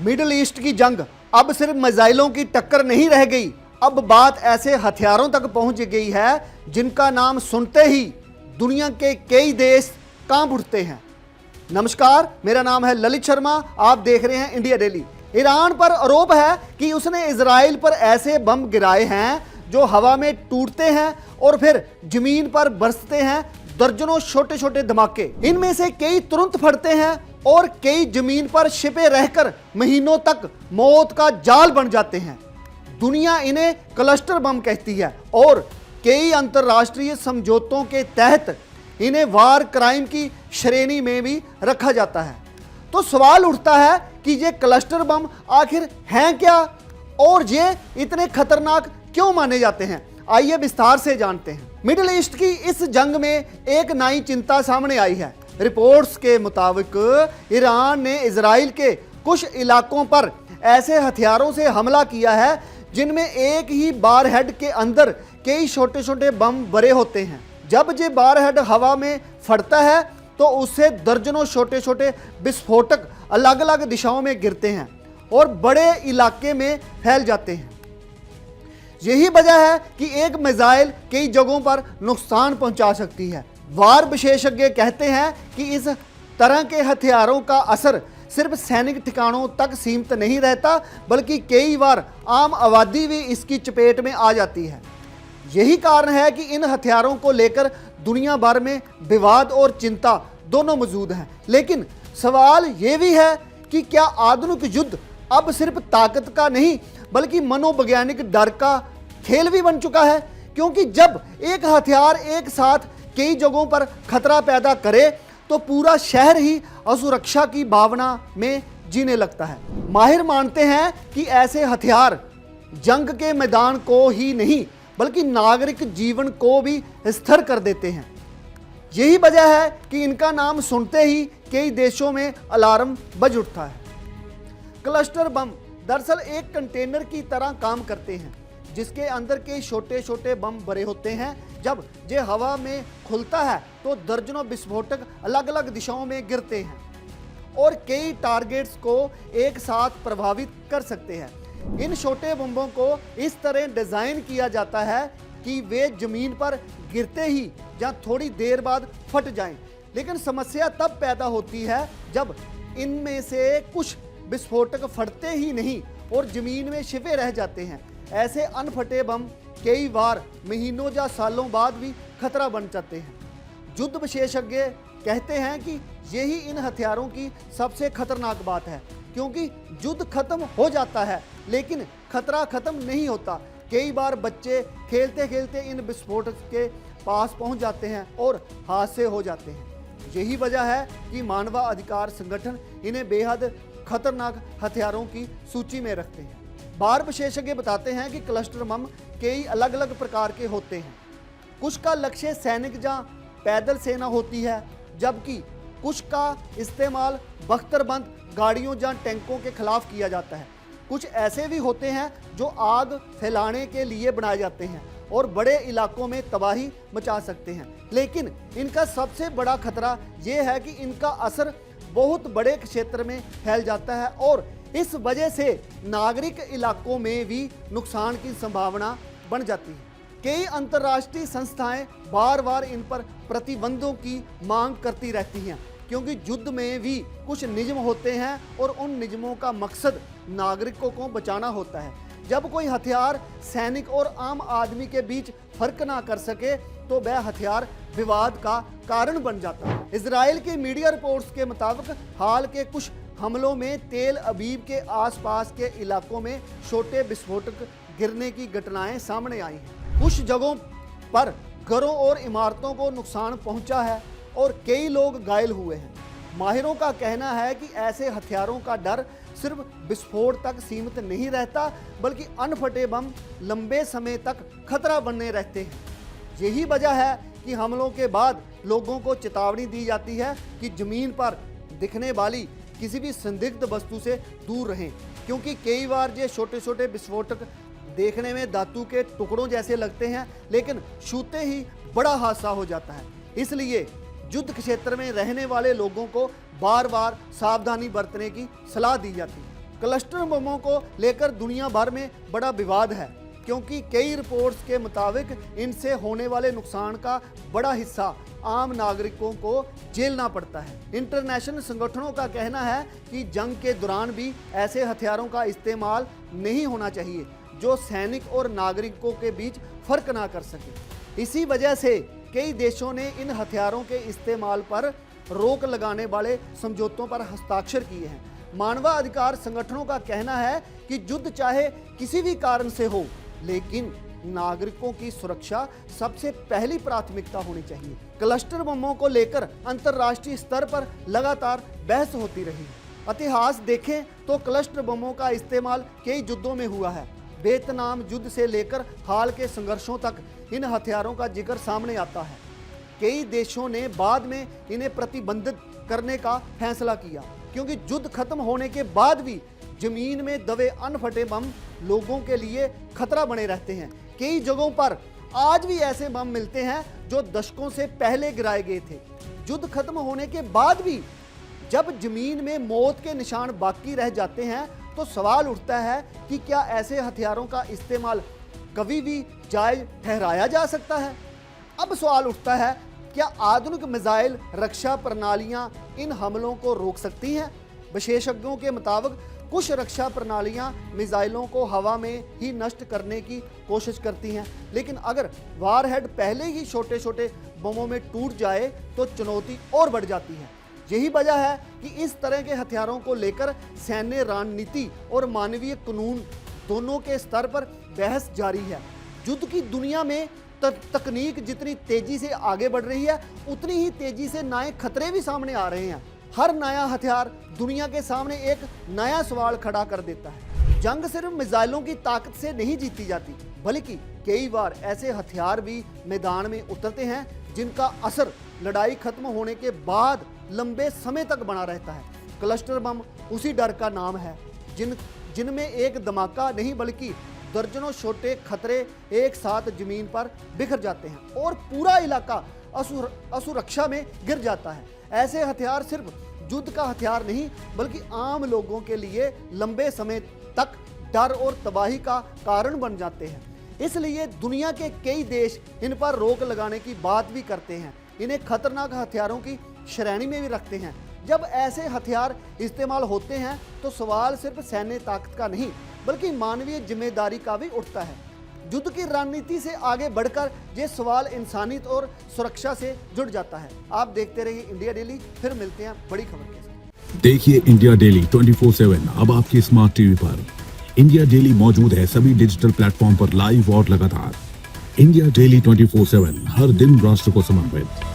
Middle east की जंग अब सिर्फ मिसाइलों की टक्कर नहीं रह गई, अब बात ऐसे हथियारों तक पहुंच गई है जिनका नाम सुनते ही दुनिया के कई देश कांप उठते हैं। नमस्कार, मेरा नाम है ललित शर्मा, आप देख रहे हैं इंडिया डेली। ईरान पर आरोप है कि उसने इजराइल पर ऐसे बम गिराए हैं जो हवा में टूटते हैं और फिर जमीन पर बरसते हैं। दर्जनों छोटे छोटे धमाके, इनमें से कई तुरंत फटते हैं और कई जमीन पर छिपे रहकर महीनों तक मौत का जाल बन जाते हैं। दुनिया इन्हें क्लस्टर बम कहती है और कई अंतर्राष्ट्रीय समझौतों के तहत इन्हें वार क्राइम की श्रेणी में भी रखा जाता है। तो सवाल उठता है कि ये क्लस्टर बम आखिर हैं क्या और ये इतने खतरनाक क्यों माने जाते हैं। आइए विस्तार से जानते हैं। मिडिल ईस्ट की इस जंग में एक नई चिंता सामने आई है। रिपोर्ट्स के मुताबिक ईरान ने इजराइल के कुछ इलाकों पर ऐसे हथियारों से हमला किया है जिनमें एक ही बारहेड के अंदर कई छोटे छोटे बम भरे होते हैं। जब ये बारहेड हवा में फटता है तो उससे दर्जनों छोटे छोटे विस्फोटक अलग अलग दिशाओं में गिरते हैं और बड़े इलाके में फैल जाते हैं। यही वजह है कि एक मिसाइल कई जगहों पर नुकसान पहुंचा सकती है। वार विशेषज्ञ कहते हैं कि इस तरह के हथियारों का असर सिर्फ सैनिक ठिकानों तक सीमित नहीं रहता, बल्कि कई बार आम आबादी भी इसकी चपेट में आ जाती है। यही कारण है कि इन हथियारों को लेकर दुनिया भर में विवाद और चिंता दोनों मौजूद हैं। लेकिन सवाल ये भी है कि क्या आधुनिक युद्ध अब सिर्फ ताकत का नहीं बल्कि मनोवैज्ञानिक डर का खेल भी बन चुका है? क्योंकि जब एक हथियार एक साथ कई जगहों पर खतरा पैदा करे तो पूरा शहर ही असुरक्षा की भावना में जीने लगता है। माहिर मानते हैं कि ऐसे हथियार जंग के मैदान को ही नहीं बल्कि नागरिक जीवन को भी स्थिर कर देते हैं। यही वजह है कि इनका नाम सुनते ही कई देशों में अलार्म बज उठता है। क्लस्टर बम दरअसल एक कंटेनर की तरह काम करते हैं जिसके अंदर कई छोटे छोटे बम भरे होते हैं। जब ये हवा में खुलता है तो दर्जनों विस्फोटक अलग अलग दिशाओं में गिरते हैं और कई टारगेट्स को एक साथ प्रभावित कर सकते हैं। इन छोटे बमों को इस तरह डिजाइन किया जाता है कि वे जमीन पर गिरते ही या थोड़ी देर बाद फट जाएं। लेकिन समस्या तब पैदा होती है जब इनमें से कुछ विस्फोटक फटते ही नहीं और जमीन में छिपे रह जाते हैं। ऐसे अनफटे बम कई बार महीनों या सालों बाद भी खतरा बन जाते हैं। युद्ध विशेषज्ञ कहते हैं कि यही इन हथियारों की सबसे खतरनाक बात है, क्योंकि युद्ध खत्म हो जाता है लेकिन खतरा खत्म नहीं होता। कई बार बच्चे खेलते खेलते इन विस्फोटक के पास पहुंच जाते हैं और हादसे हो जाते हैं। यही वजह है कि मानवाधिकार संगठन इन्हें बेहद खतरनाक हथियारों की सूची में रखते हैं। वार विशेषज्ञ बताते हैं कि क्लस्टर बम कई अलग अलग प्रकार के होते हैं। कुछ का लक्ष्य सैनिक या पैदल सेना होती है, जबकि कुछ का इस्तेमाल बख्तरबंद गाड़ियों या टैंकों के खिलाफ किया जाता है। कुछ ऐसे भी होते हैं जो आग फैलाने के लिए बनाए जाते हैं और बड़े इलाकों में तबाही मचा सकते हैं। लेकिन इनका सबसे बड़ा खतरा यह है कि इनका असर बहुत बड़े क्षेत्र में फैल जाता है और इस वजह से नागरिक इलाकों में भी नुकसान की संभावना बन जाती है। कई अंतर्राष्ट्रीय संस्थाएं बार बार इन पर प्रतिबंधों की मांग करती रहती हैं, क्योंकि युद्ध में भी कुछ नियम होते हैं और उन नियमों का मकसद नागरिकों को बचाना होता है। जब कोई हथियार सैनिक और आम आदमी के बीच फर्क ना कर सके तो वह हथियार विवाद का कारण बन जाता है। इजराइल की मीडिया रिपोर्ट्स के मुताबिक हाल के कुछ हमलों में तेल अबीब के आसपास के इलाकों में छोटे विस्फोटक गिरने की घटनाएं सामने आई हैं। कुछ जगहों पर घरों और इमारतों को नुकसान पहुंचा है और कई लोग घायल हुए हैं। माहिरों का कहना है कि ऐसे हथियारों का डर सिर्फ विस्फोट तक सीमित नहीं रहता, बल्कि अनफटे बम लंबे समय तक खतरा बने रहते हैं। यही वजह है कि हमलों के बाद लोगों को चेतावनी दी जाती है कि जमीन पर दिखने वाली किसी भी संदिग्ध वस्तु से दूर रहें, क्योंकि कई बार ये छोटे छोटे विस्फोटक देखने में धातु के टुकड़ों जैसे लगते हैं लेकिन छूते ही बड़ा हादसा हो जाता है। इसलिए युद्ध क्षेत्र में रहने वाले लोगों को बार बार सावधानी बरतने की सलाह दी जाती है। क्लस्टर बमों को लेकर दुनिया भर में बड़ा विवाद है, क्योंकि कई रिपोर्ट्स के मुताबिक इनसे होने वाले नुकसान का बड़ा हिस्सा आम नागरिकों को झेलना पड़ता है। इंटरनेशनल संगठनों का कहना है कि जंग के दौरान भी ऐसे हथियारों का इस्तेमाल नहीं होना चाहिए जो सैनिक और नागरिकों के बीच फर्क ना कर सके। इसी वजह से कई देशों ने इन हथियारों के इस्तेमाल पर रोक लगाने वाले समझौतों पर हस्ताक्षर किए हैं। मानवाधिकार संगठनों का कहना है कि युद्ध चाहे किसी भी कारण से हो, लेकिन नागरिकों की सुरक्षा सबसे पहली प्राथमिकता होनी चाहिए। क्लस्टर बमों को लेकर अंतर्राष्ट्रीय स्तर पर लगातार बहस होती रही है। इतिहास देखें तो क्लस्टर बमों का इस्तेमाल कई युद्धों में हुआ है। वियतनाम युद्ध से लेकर हाल के संघर्षों तक इन हथियारों का जिक्र सामने आता है। कई देशों ने बाद में इन्हें प्रतिबंधित करने का फैसला किया, क्योंकि युद्ध खत्म होने के बाद भी जमीन में दबे अनफटे बम लोगों के लिए खतरा बने रहते हैं। कई जगहों पर आज भी ऐसे बम मिलते हैं जो दशकों से पहले गिराए गए थे। युद्ध खत्म होने के बाद भी जब जमीन में मौत के निशान बाकी रह जाते हैं तो सवाल उठता है कि क्या ऐसे हथियारों का इस्तेमाल कभी भी जायज ठहराया जा सकता है। अब सवाल उठता है, क्या आधुनिक मिसाइल रक्षा प्रणालियां इन हमलों को रोक सकती हैं? विशेषज्ञों के मुताबिक कुछ रक्षा प्रणालियां मिसाइलों को हवा में ही नष्ट करने की कोशिश करती हैं, लेकिन अगर वारहेड पहले ही छोटे छोटे बमों में टूट जाए तो चुनौती और बढ़ जाती है। यही वजह है कि इस तरह के हथियारों को लेकर सैन्य रणनीति और मानवीय कानून दोनों के स्तर पर बहस जारी है। युद्ध की दुनिया में तकनीक जितनी तेजी से आगे बढ़ रही है, उतनी ही तेजी से नए खतरे भी सामने आ रहे हैं। हर नया हथियार दुनिया के सामने एक नया सवाल खड़ा कर देता है। जंग सिर्फ मिसाइलों की ताकत से नहीं जीती जाती, बल्कि कई बार ऐसे हथियार भी मैदान में उतरते हैं जिनका असर लड़ाई खत्म होने के बाद लंबे समय तक बना रहता है। क्लस्टर बम उसी डर का नाम है जिनमें एक धमाका नहीं बल्कि दर्जनों छोटे खतरे एक साथ जमीन पर बिखर जाते हैं और पूरा इलाका असुरक्षा में गिर जाता है। ऐसे हथियार सिर्फ युद्ध का हथियार नहीं, बल्कि आम लोगों के लिए लंबे समय तक डर और तबाही का कारण बन जाते हैं। इसलिए दुनिया के कई देश इन पर रोक लगाने की बात भी करते हैं, इन्हें खतरनाक हथियारों की श्रेणी में भी रखते हैं। जब ऐसे हथियार इस्तेमाल होते हैं तो सवाल सिर्फ सैन्य ताकत का नहीं, बल्कि मानवीय जिम्मेदारी का भी उठता है। युद्ध की रणनीति से आगे बढ़कर ये सवाल इंसानियत और सुरक्षा से जुड़ जाता है। आप देखते रहिए इंडिया डेली, फिर मिलते हैं बड़ी खबर के साथ। देखिए इंडिया डेली 24/7 अब आपकी स्मार्ट टीवी पर। इंडिया डेली मौजूद है सभी डिजिटल प्लेटफॉर्म पर लाइव और लगातार। इंडिया डेली 24/7 हर दिन राष्ट्र को समर्पित।